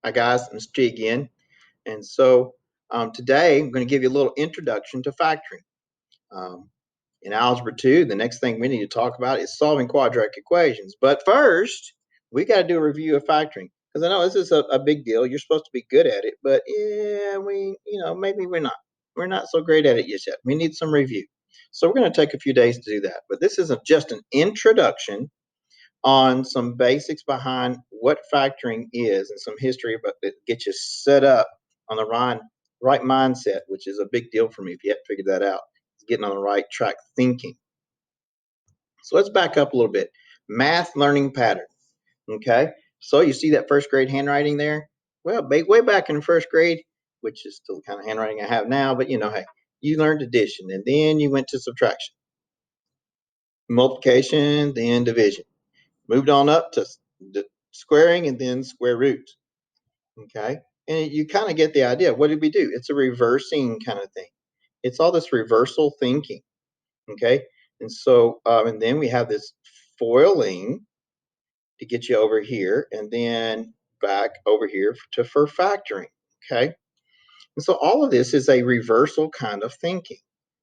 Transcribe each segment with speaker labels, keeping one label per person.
Speaker 1: Hi guys, I'm Stu again. And so today I'm going to give you a little introduction to factoring. Um, in Algebra 2, the next thing we need to talk about is solving quadratic equations. But first, we got to do a review of factoring. Because I know this is a big deal. You're supposed to be good at it, but yeah, maybe we're not. We're not so great at it yet. We need some review. So we're going to take a few days to do that. But this isn't just an introduction on some basics behind what factoring is and some history about that get you set up on the right mindset, which is a big deal for me if you haven't figured that out. It's getting on the right track thinking. So let's back up a little bit. Math learning pattern. Okay. So you see that first grade handwriting there? Well, way back in first grade, which is still the kind of handwriting I have now, but hey, you learned addition and then you went to subtraction, multiplication, then division. Moved on up to squaring and then square root. Okay. And you kind of get the idea. What did we do? It's a reversing kind of thing. It's all this reversal thinking. Okay. And so, and then we have this foiling to get you over here and then back over here for factoring. Okay. And so all of this is a reversal kind of thinking.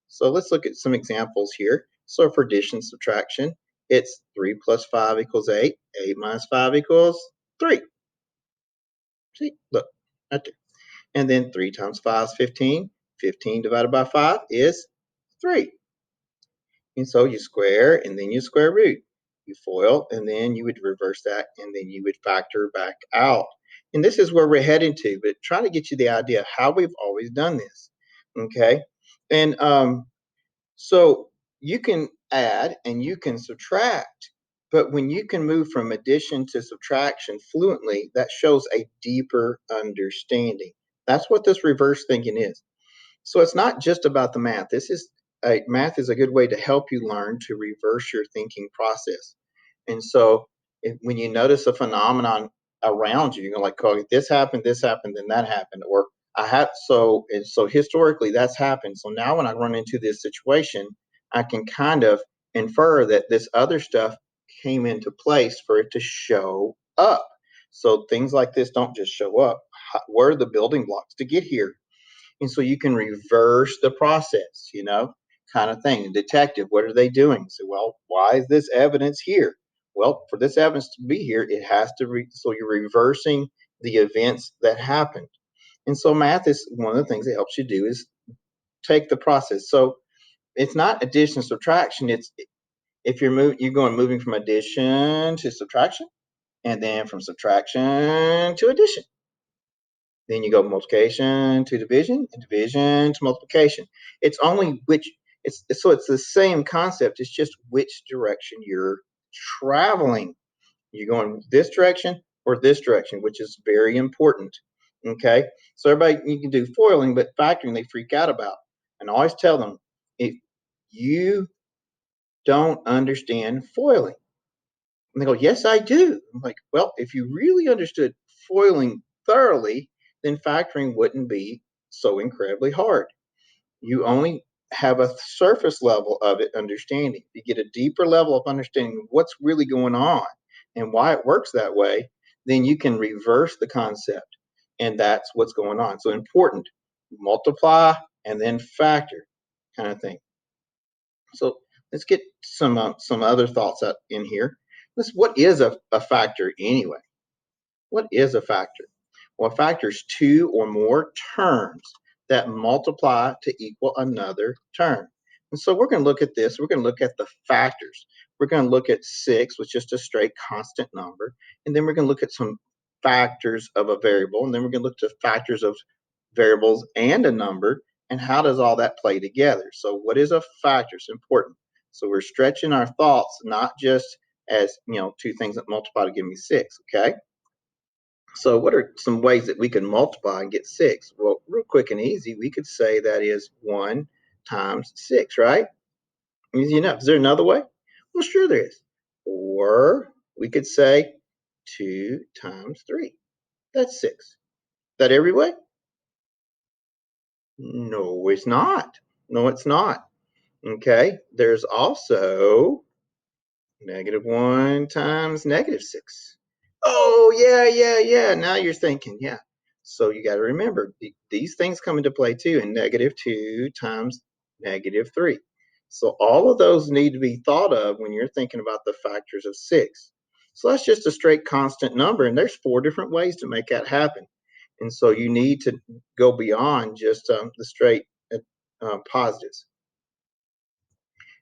Speaker 1: So let's look at some examples here. So for addition, subtraction, it's 3 plus 5 equals 8. 8 minus 5 equals 3. See, look, right there. And then 3 times 5 is 15. 15 divided by 5 is 3. And so you square and then you square root. You FOIL and then you would reverse that and then you would factor back out. And this is where we're heading to, but trying to get you the idea of how we've always done this. Okay. And so you can add and you can subtract, but when you can move from addition to subtraction fluently, that shows a deeper understanding. That's what this reverse thinking is. So it's not just about the math. Math is a good way to help you learn to reverse your thinking process. And so when you notice a phenomenon around you, you're like, oh, this happened, then that happened, or I have so historically that's happened. So now when I run into this situation, I can kind of infer that this other stuff came into place for it to show up. So things like this don't just show up. Where are the building blocks to get here? And so you can reverse the process, kind of thing. A detective, what are they doing? So, well, why is this evidence here? Well, for this evidence to be here, it has to so you're reversing the events that happened. And so math is one of the things it helps you do is take the process. So it's not addition subtraction. It's if you're moving from addition to subtraction, and then from subtraction to addition. Then you go multiplication to division and division to multiplication. It's only it's the same concept. It's just which direction you're traveling. You're going this direction or this direction, which is very important. Okay. So everybody, you can do foiling, but factoring they freak out about. And I always tell them, if you don't understand foiling, and they go, yes, I do. I'm like, well, if you really understood foiling thoroughly, then factoring wouldn't be so incredibly hard. You only have a surface level of it understanding. You get a deeper level of understanding what's really going on and why it works that way, then you can reverse the concept. And that's what's going on. So important, multiply and then factor kind of thing. So let's get some other thoughts out in here. What is a factor anyway? What is a factor? Well, a factor is two or more terms that multiply to equal another term. And so we're going to look at this. We're going to look at the factors. We're going to look at 6, which is just a straight constant number. And then we're going to look at some factors of a variable. And then we're going to look at factors of variables and a number. And how does all that play together? So what is a factor? It's important. So we're stretching our thoughts, not just as, two things that multiply to give me 6, okay? So what are some ways that we can multiply and get 6? Well, real quick and easy, we could say that is 1 times 6, right? Easy enough. Is there another way? Well, sure there is. Or we could say 2 times 3. That's 6. Is that every way? No, it's not. No, it's not. Okay. There's also -1 times -6. Oh, yeah. Now you're thinking, yeah. So you got to remember these things come into play too, and -2 times -3. So all of those need to be thought of when you're thinking about the factors of 6. So that's just a straight constant number, and there's 4 different ways to make that happen. And so you need to go beyond just the straight positives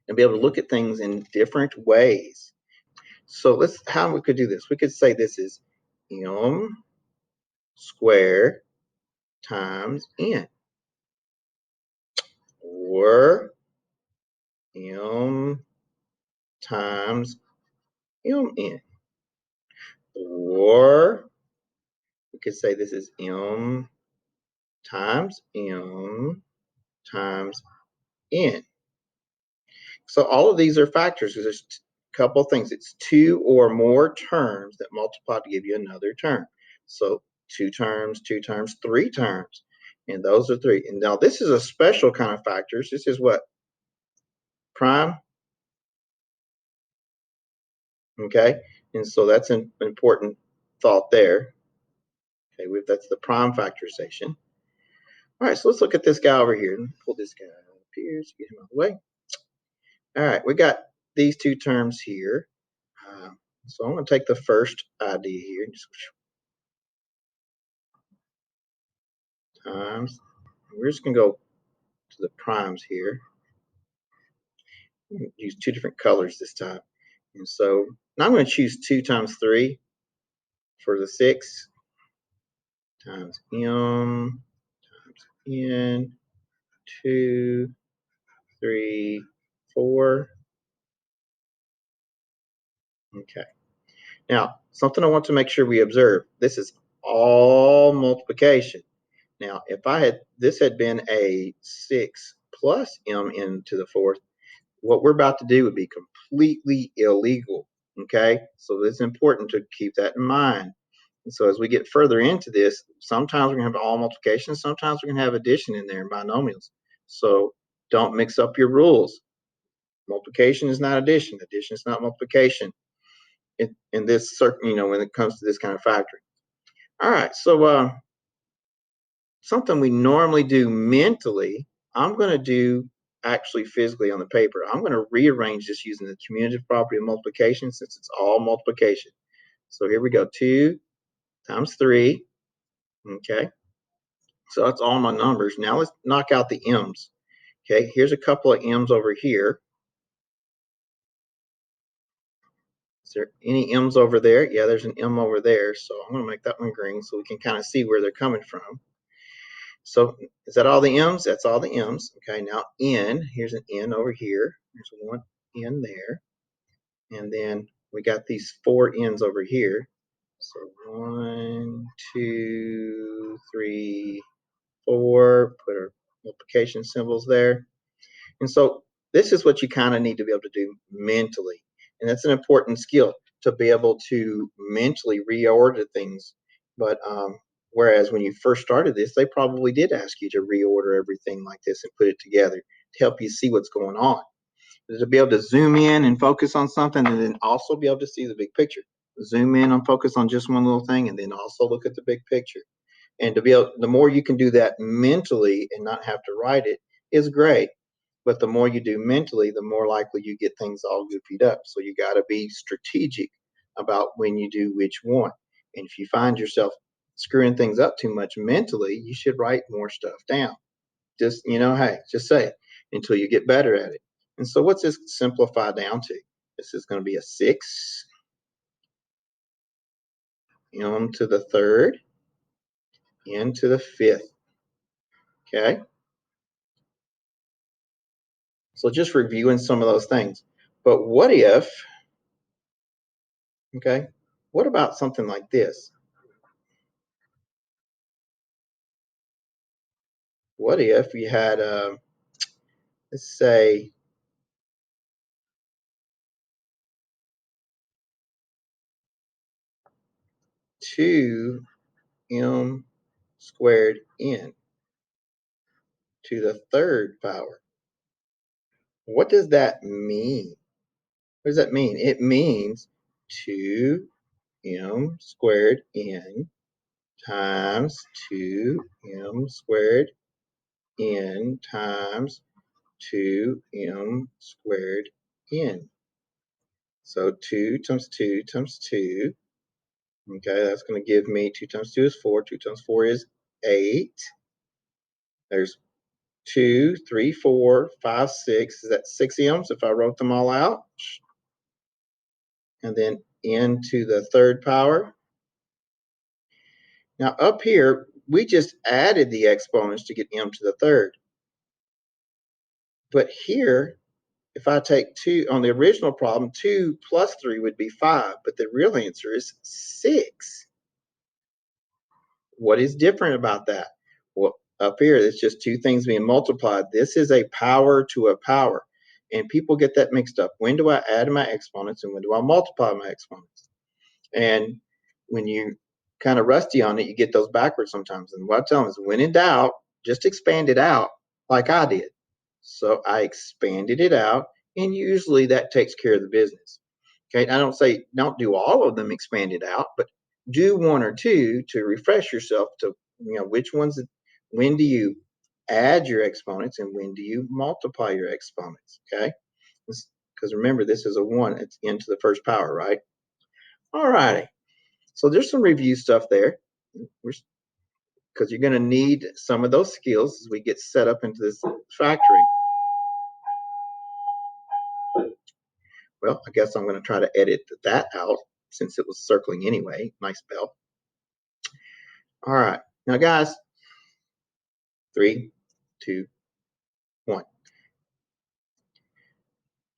Speaker 1: and be able to look at things in different ways. So let's how we could do this. We could say this is m squared times n, or m times mn, or we could say this is m times n. So all of these are factors because there's a couple of things. It's 2 or more terms that multiply to give you another term. So 2 terms, 2 terms, 3 terms, and those are 3. And now this is a special kind of factors. This is what? Prime. Okay, and so that's an important thought there. Okay, that's the prime factorization. All right, so let's look at this guy over here. Pull this guy up here to get him out of the way. All right, we got these 2 terms here. So I'm going to take the first idea here, times. We're just going to go to the primes here. Use 2 different colors this time. And so now I'm going to choose 2 times 3 for the 6 times m times n, 2, 3, 4. Okay. Now, something I want to make sure we observe. This is all multiplication. Now, if this had been a 6 plus mn to the 4th, what we're about to do would be completely illegal. Okay? So it's important to keep that in mind. And so as we get further into this, sometimes we're going to have all multiplication, sometimes we're going to have addition in there, binomials. So don't mix up your rules. Multiplication is not addition. Addition is not multiplication. In this certain, when it comes to this kind of factoring. All right, so something we normally do mentally, I'm going to do actually physically on the paper. I'm going to rearrange this using the commutative property of multiplication since it's all multiplication. So here we go, 2 times 3. Okay, so that's all my numbers. Now let's knock out the m's. Okay, here's a couple of m's over here. Is there any m's over there? Yeah, there's an m over there. So I'm going to make that one green so we can kind of see where they're coming from. So is that all the m's? That's all the m's. Okay, now n, here's an n over here. There's one n there. And then we got these 4 n's over here. So 1, 2, 3, 4. Put our multiplication symbols there. And so this is what you kind of need to be able to do mentally. And that's an important skill to be able to mentally reorder things. But whereas when you first started this, they probably did ask you to reorder everything like this and put it together to help you see what's going on. To be able to zoom in and focus on something and then also be able to see the big picture. Zoom in and focus on just one little thing and then also look at the big picture. And to be able, the more you can do that mentally and not have to write it is great. But the more you do mentally, the more likely you get things all goofied up. So you got to be strategic about when you do which one. And if you find yourself screwing things up too much mentally, you should write more stuff down. Just, hey, just say it until you get better at it. And so what's this simplify down to? This is going to be a 6 m to the 3rd, n to the 5th. Okay? So just reviewing some of those things. But what if, okay, what about something like this? What if you had, let's say, 2m squared n to the 3rd power? What does that mean? What does that mean? It means 2m 2m squared n times 2m squared n times 2m squared n. So 2 times 2 times 2. Okay, that's going to give me 2 times 2 is 4. 2 times 4 is 8. There's 2, 3, 4, 5, 6. Is that 6 m's if I wrote them all out? And then n to the third power. Now up here, we just added the exponents to get m to the third. But here, if I take 2, on the original problem, 2 plus 3 would be 5, but the real answer is 6. What is different about that? Well, up here, it's just two things being multiplied. This is a power to a power. And people get that mixed up. When do I add my exponents and when do I multiply my exponents? And when you kind of rusty on it, you get those backwards sometimes. And what I tell them is when in doubt, just expand it out like I did. So I expanded it out, and usually that takes care of the business. Okay, I don't say don't do all of them expanded out, but do one or two to refresh yourself to which ones, when do you add your exponents and when do you multiply your exponents. Okay, because remember this is a 1, it's into the first power, right? All righty, so there's some review stuff there because you're going to need some of those skills as we get set up into this factoring. Well, I guess I'm going to try to edit that out since it was circling anyway. Nice bell. All right. Now, guys, 3, 2, 1.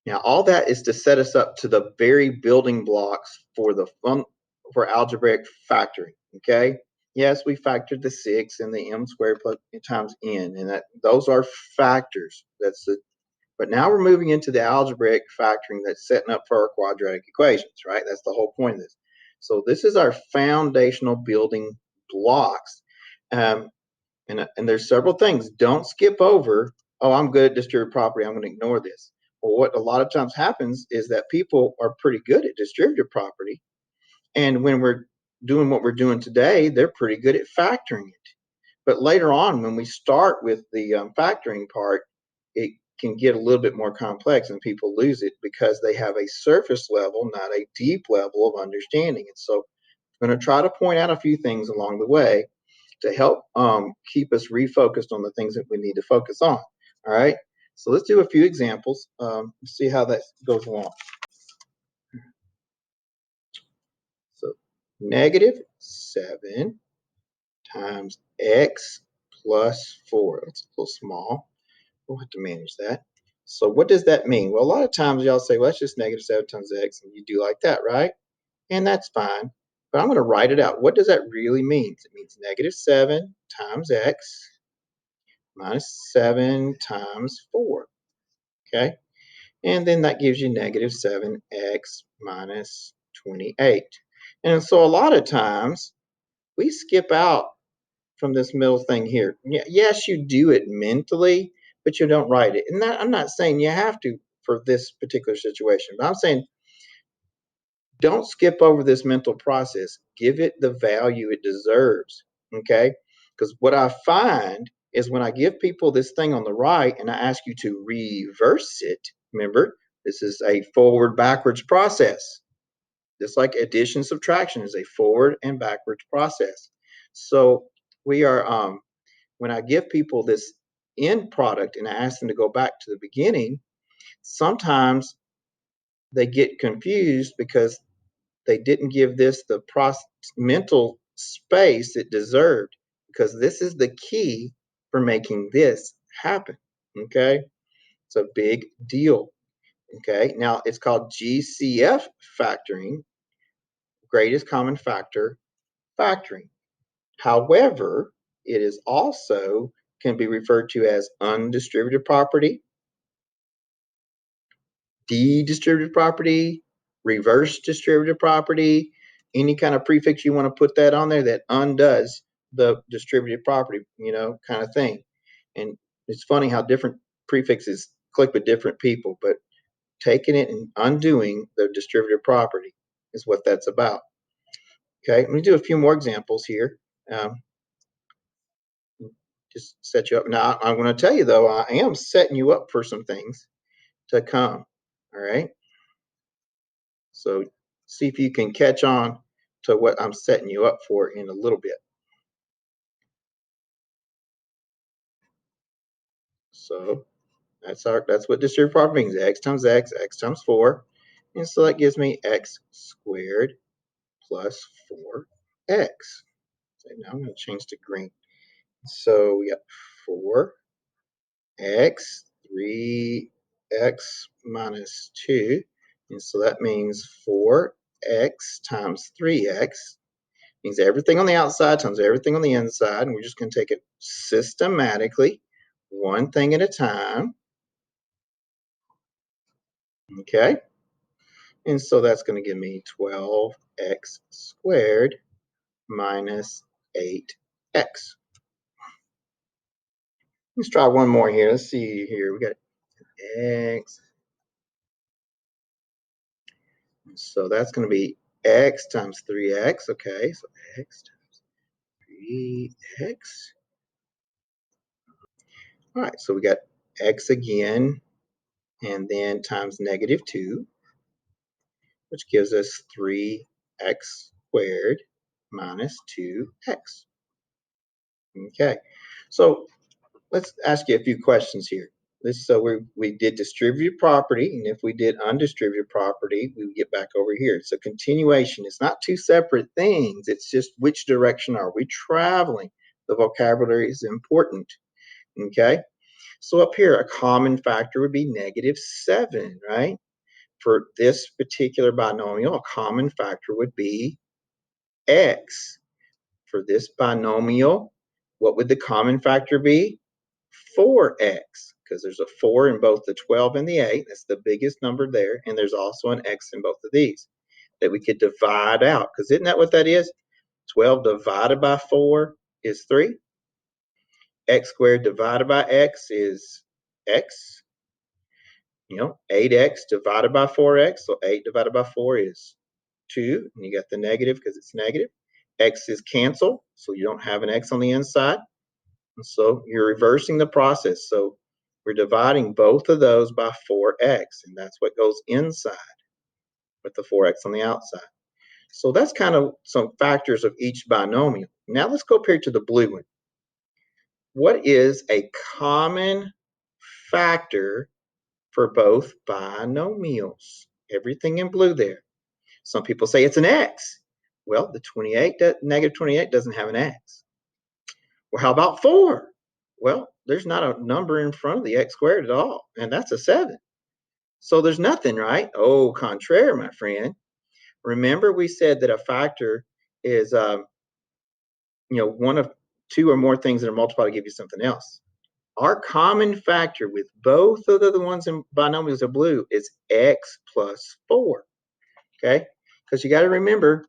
Speaker 1: Now, all that is to set us up to the very building blocks for for algebraic factoring. Okay. Yes, we factored the 6 and the m squared plus times n, and those are factors. But now we're moving into the algebraic factoring that's setting up for our quadratic equations, right? That's the whole point of this. So this is our foundational building blocks. And there's several things. Don't skip over, oh, I'm good at distributive property, I'm going to ignore this. Well, what a lot of times happens is that people are pretty good at distributive property. And when we're doing what we're doing today, they're pretty good at factoring it. But later on, when we start with the factoring part, it can get a little bit more complex and people lose it because they have a surface level, not a deep level of understanding. And so I'm going to try to point out a few things along the way to help keep us refocused on the things that we need to focus on. All right. So let's do a few examples. See how that goes along. So -7 times x plus 4. That's a little small. We'll have to manage that. So what does that mean? Well, a lot of times y'all say, well, that's just -7 times x, and you do like that, right? And that's fine. But I'm going to write it out. What does that really mean? It means -7 times x minus 7 times 4. Okay? And then that gives you -7x minus 28. And so a lot of times we skip out from this middle thing here. Yes, you do it mentally, but you don't write it. And I'm not saying you have to for this particular situation, but I'm saying don't skip over this mental process. Give it the value it deserves. Okay? Because what I find is when I give people this thing on the right and I ask you to reverse it, remember, this is a forward backwards process. Just like addition subtraction is a forward and backwards process. So we are when I give people this end product and I ask them to go back to the beginning, sometimes they get confused because they didn't give this the mental space it deserved, because this is the key for making this happen. Okay, it's a big deal. Okay, now it's called GCF factoring, greatest common factor factoring. However, it is also can be referred to as undistributed property, de-distributed property, reverse distributed property, any kind of prefix you want to put that on there that undoes the distributed property, kind of thing. And it's funny how different prefixes click with different people, but taking it and undoing the distributed property is what that's about. Okay, let me do a few more examples here. Just set you up. Now, I'm going to tell you, though, I am setting you up for some things to come. All right. So see if you can catch on to what I'm setting you up for in a little bit. So that's what distributive property means. X times x times 4. And so that gives me x squared plus 4x. So now I'm going to change to green. So we got 4x, 3x minus 2. And so that means 4x times 3x means everything on the outside times everything on the inside. And we're just going to take it systematically, one thing at a time. Okay. And so that's going to give me 12x squared minus 8x. Let's try one more here. Let's see here. We got x. So that's going to be x times 3x. Okay, so x times 3x. All right, so we got x again, and then times negative 2, which gives us 3x squared minus 2x. Okay, so let's ask you a few questions here. So we did distributed property, and if we did undistributed property, we would get back over here. It's a continuation. It's not two separate things. It's just which direction are we traveling. The vocabulary is important. Okay, so up here, a common factor would be -7, right? For this particular binomial, a common factor would be x. For this binomial, what would the common factor be? 4x, because there's a 4 in both the 12 and the 8. That's the biggest number there. And there's also an x in both of these that we could divide out. Because isn't that what that is? 12 divided by 4 is 3. X squared divided by x is x. 8x divided by 4x. So 8 divided by 4 is 2. And you got the negative because it's negative. X is canceled, so you don't have an x on the inside. And so you're reversing the process. So we're dividing both of those by 4x, and that's what goes inside with the 4x on the outside. So that's kind of some factors of each binomial. Now let's go up here to the blue one. What is a common factor for both binomials? Everything in blue there. Some people say it's an x. Well, the negative 28 doesn't have an x. Well, how about 4? Well, there's not a number in front of the x squared at all, and that's a 7. So there's nothing, right? Au contraire, my friend. Remember we said that a factor is, one of two or more things that are multiplied to give you something else. Our common factor with both of the ones in binomials of blue is x plus 4, okay? Because you got to remember,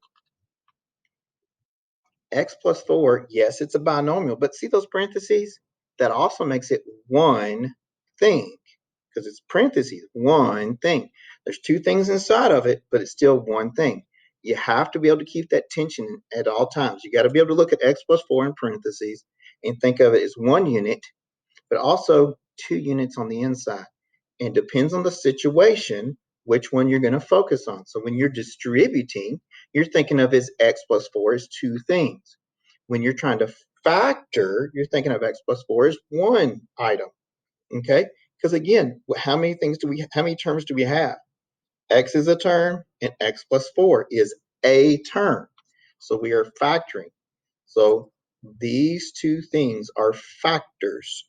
Speaker 1: x plus 4, yes, it's a binomial, but see those parentheses? That also makes it one thing, because it's parentheses, one thing. There's two things inside of it, but it's still one thing. You have to be able to keep that tension at all times. You got to be able to look at x plus 4 in parentheses and think of it as one unit, but also 2 units on the inside. And depends on the situation which one you're going to focus on. So when you're distributing, you're thinking of as x plus 4 as 2 things. When you're trying to factor, you're thinking of x plus 4 as one item. Okay? Because again, how many terms do we have? X is a term, and x plus 4 is a term. So we are factoring. So these two things are factors.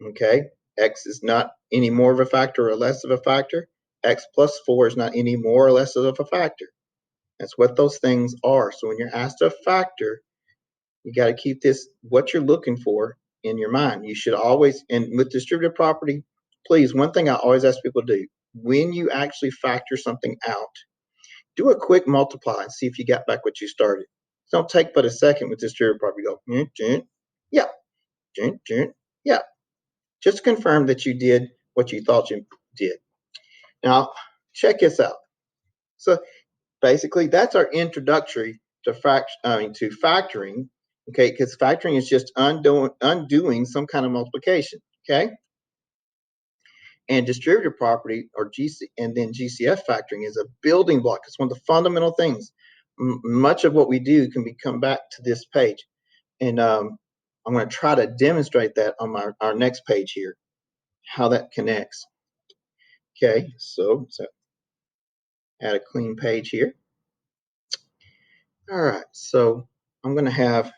Speaker 1: Okay? X is not any more of a factor or less of a factor. X plus 4 is not any more or less of a factor. That's what those things are. So when you're asked a factor, you got to keep this, what you're looking for, in your mind. You should always, and with distributive property, please, one thing I always ask people to do, when you actually factor something out, do a quick multiply and see if you got back what you started. Don't take but a second with distributive property. Go, yeah, yeah. Just confirm that you did what you thought you did. Now, check this out. So basically, that's our introductory to factoring, okay, because factoring is just undoing some kind of multiplication, okay? And distributed property, or GC, and then GCF factoring is a building block. It's one of the fundamental things. Much of what we do can come back to this page, and I'm going to try to demonstrate that on our next page here, how that connects. Okay, so add a clean page here. All right, so I'm going to have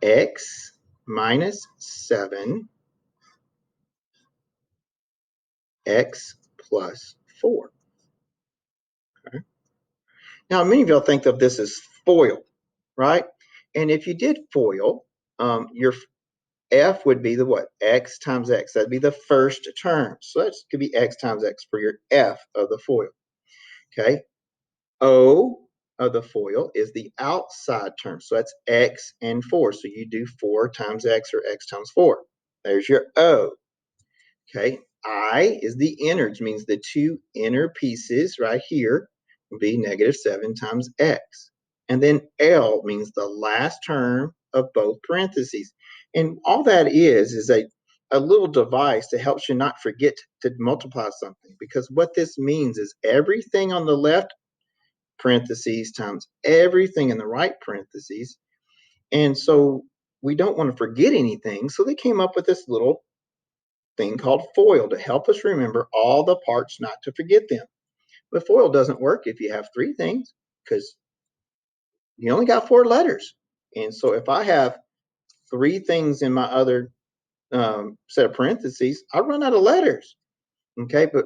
Speaker 1: x minus 7 x plus 4. Okay. Now, many of y'all think of this as FOIL, right? And if you did FOIL, your f would be the what? X times x. That'd be the first term. So that could be x times x for your f of the FOIL. Okay. O of the FOIL is the outside term. So that's x and 4. So you do 4 times x, or x times 4. There's your O. Okay. I is the innards, means the two inner pieces right here will be negative 7 times x. And then L means the last term of both parentheses. And all that is a little device that helps you not forget to multiply something. Because what this means is everything on the left parentheses times everything in the right parentheses. And so we don't want to forget anything. So they came up with this little thing called FOIL to help us remember all the parts, not to forget them. But FOIL doesn't work if you have 3 things, because you only got 4 letters. And so if I have 3 things in my other set of parentheses, I run out of letters. Okay, but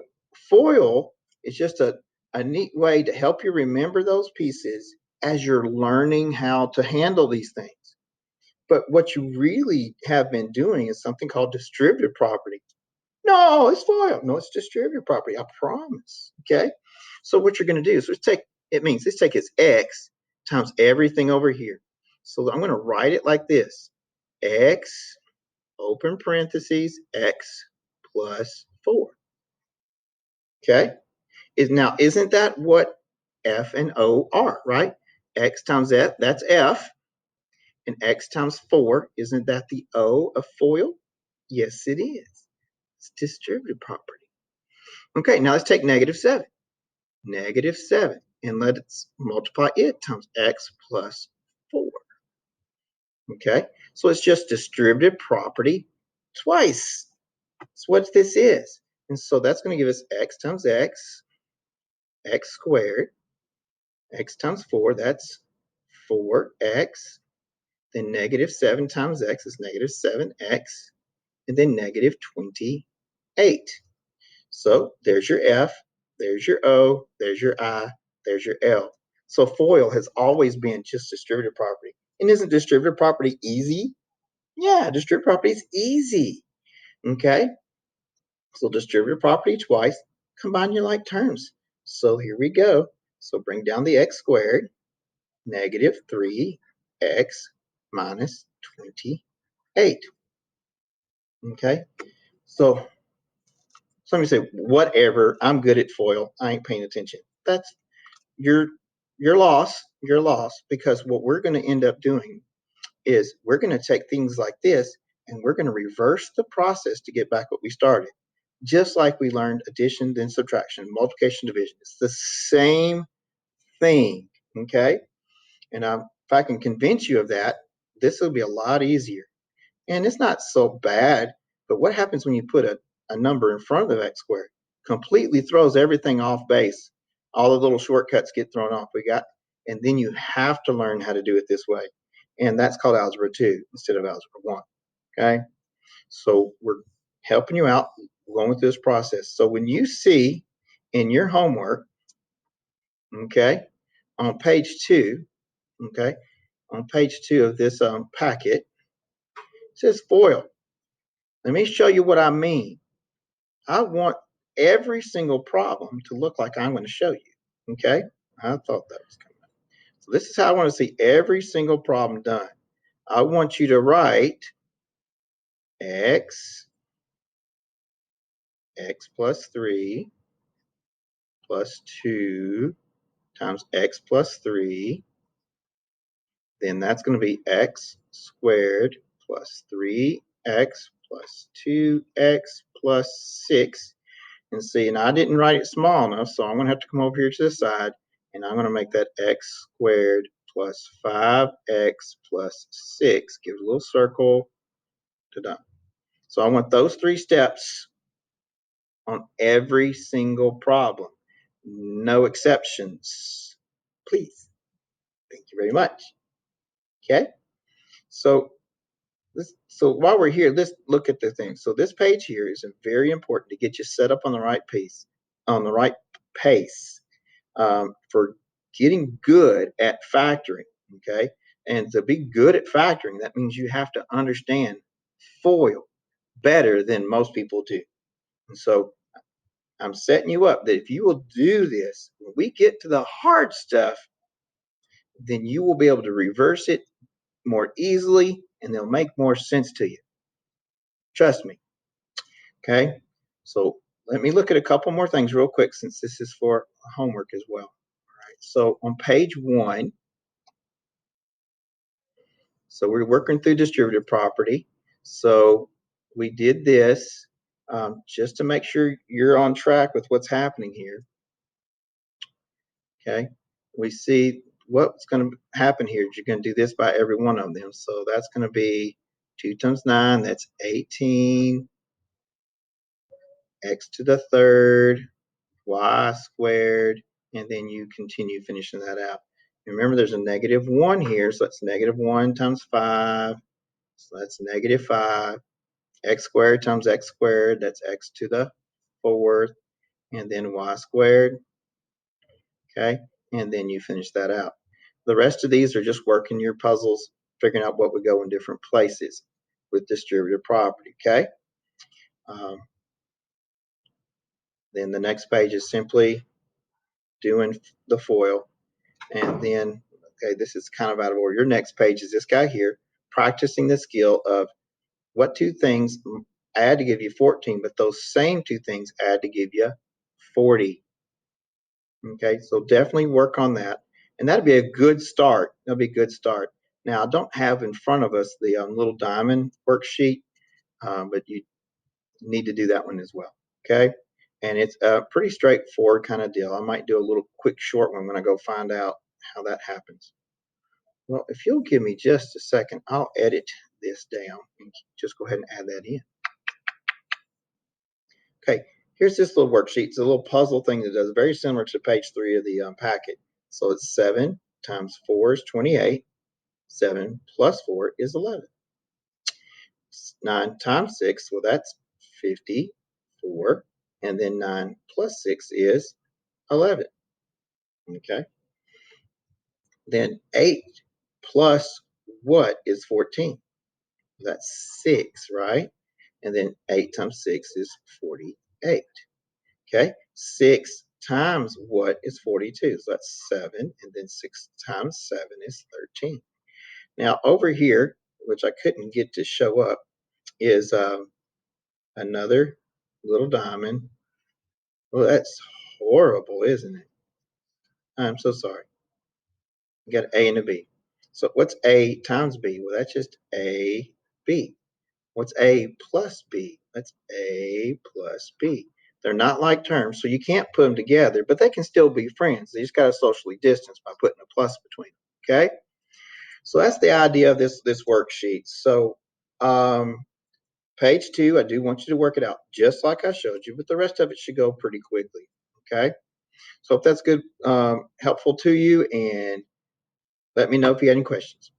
Speaker 1: FOIL is just a neat way to help you remember those pieces as you're learning how to handle these things. But what you really have been doing is something called distributive property. No, it's FOIL. No, it's distributive property. I promise. Okay. So what you're going to do is let's take its x times everything over here. So I'm going to write it like this: x, open parentheses, x plus 4. Okay. Isn't that what f and o are, right? X times f, that's f, and x times 4, isn't that the o of FOIL? Yes, it is. It's distributive property. Okay, now let's take negative 7. Negative 7, and let's multiply it times x plus 4. Okay, so it's just distributive property twice. That's what this is. And so that's going to give us x times x, x squared, x times 4, that's 4x. Then negative 7 times x is negative 7x, and then negative 28. So there's your F, there's your O, there's your I, there's your L. So FOIL has always been just distributive property. And isn't distributive property easy? Yeah, distributive property is easy. Okay? So distributive property twice, combine your like terms. So here we go. So bring down the x squared, negative 3x minus 28. Okay? So somebody say, whatever, I'm good at FOIL. I ain't paying attention. That's your loss, because what we're going to end up doing is we're going to take things like this and we're going to reverse the process to get back what we started. Just like we learned addition, then subtraction, multiplication, division. It's the same thing, okay? And if I can convince you of that, this will be a lot easier. And it's not so bad, but what happens when you put a number in front of the x squared? Completely throws everything off base. All the little shortcuts get thrown off. And then you have to learn how to do it this way. And that's called algebra 2 instead of algebra 1. Okay? So we're helping you out going with this process. So when you see in your homework, okay, on page 2, okay, on page 2 of this packet, it says FOIL. Let me show you what I mean. I want every single problem to look like I'm going to show you. Okay? I thought that was coming up. So this is how I want to see every single problem done. I want you to write x plus 3 plus 2 times x plus 3. Then that's going to be x squared plus 3x plus 2x plus 6. And see, and I didn't write it small enough, so I'm going to have to come over here to the side, and I'm going to make that x squared plus 5x plus 6. Give it a little circle. Ta-da. So I want those 3 steps on every single problem. No exceptions. Please. Thank you very much. Okay? So while we're here, let's look at the thing. So this page here is very important to get you set up on the right pace, for getting good at factoring. Okay, and to be good at factoring, that means you have to understand FOIL better than most people do. And so I'm setting you up that if you will do this, when we get to the hard stuff, then you will be able to reverse it more easily and they'll make more sense to you. Trust me. Okay, so let me look at a couple more things real quick since this is for homework as well. All right, so on page 1, so we're working through distributed property. So we did this just to make sure you're on track with what's happening here. Okay, we see what's going to happen here is you're going to do this by every one of them. So that's going to be 2 times 9, that's 18, x to the third, y squared, and then you continue finishing that out. Remember, there's a -1 here, so that's -1 times 5, so that's -5. X squared times x squared, that's x to the 4th, and then y squared. Okay, and then you finish that out. The rest of these are just working your puzzles, figuring out what would go in different places with distributed property. Okay. Then the next page is simply doing the FOIL. And then, okay, this is kind of out of order. Your next page is this guy here, practicing the skill of what 2 things add to give you 14, but those same 2 things add to give you 40. Okay, so definitely work on that. And that'd be a good start. That'll be a good start. Now, I don't have in front of us the little diamond worksheet, but you need to do that one as well. Okay, and it's a pretty straightforward kind of deal. I might do a little quick short one when I go find out how that happens. Well, if you'll give me just a second, I'll edit this down and just go ahead and add that in. Okay, here's this little worksheet. It's a little puzzle thing that does very similar to page 3 of the packet. So it's 7 times 4 is 28. 7 plus 4 is 11. 9 times 6, well, that's 54. And then 9 plus 6 is 11. Okay. Then 8 plus what is 14? That's 6, right? And then 8 times 6 is 48. Okay, 6 times what is 42? So that's 7, and then 6 times 7 is 13. Now over here, which I couldn't get to show up, is another little diamond. Well, that's horrible, isn't it? I'm so sorry. You got A and a B. So what's A times B? Well, that's just A, B. What's A plus B? That's A plus B. They're not like terms, so you can't put them together, but they can still be friends. They just got to socially distance by putting a plus between them. Okay? So that's the idea of this worksheet. So page 2, I do want you to work it out just like I showed you, but the rest of it should go pretty quickly. Okay? So if that's good, helpful to you, and let me know if you have any questions.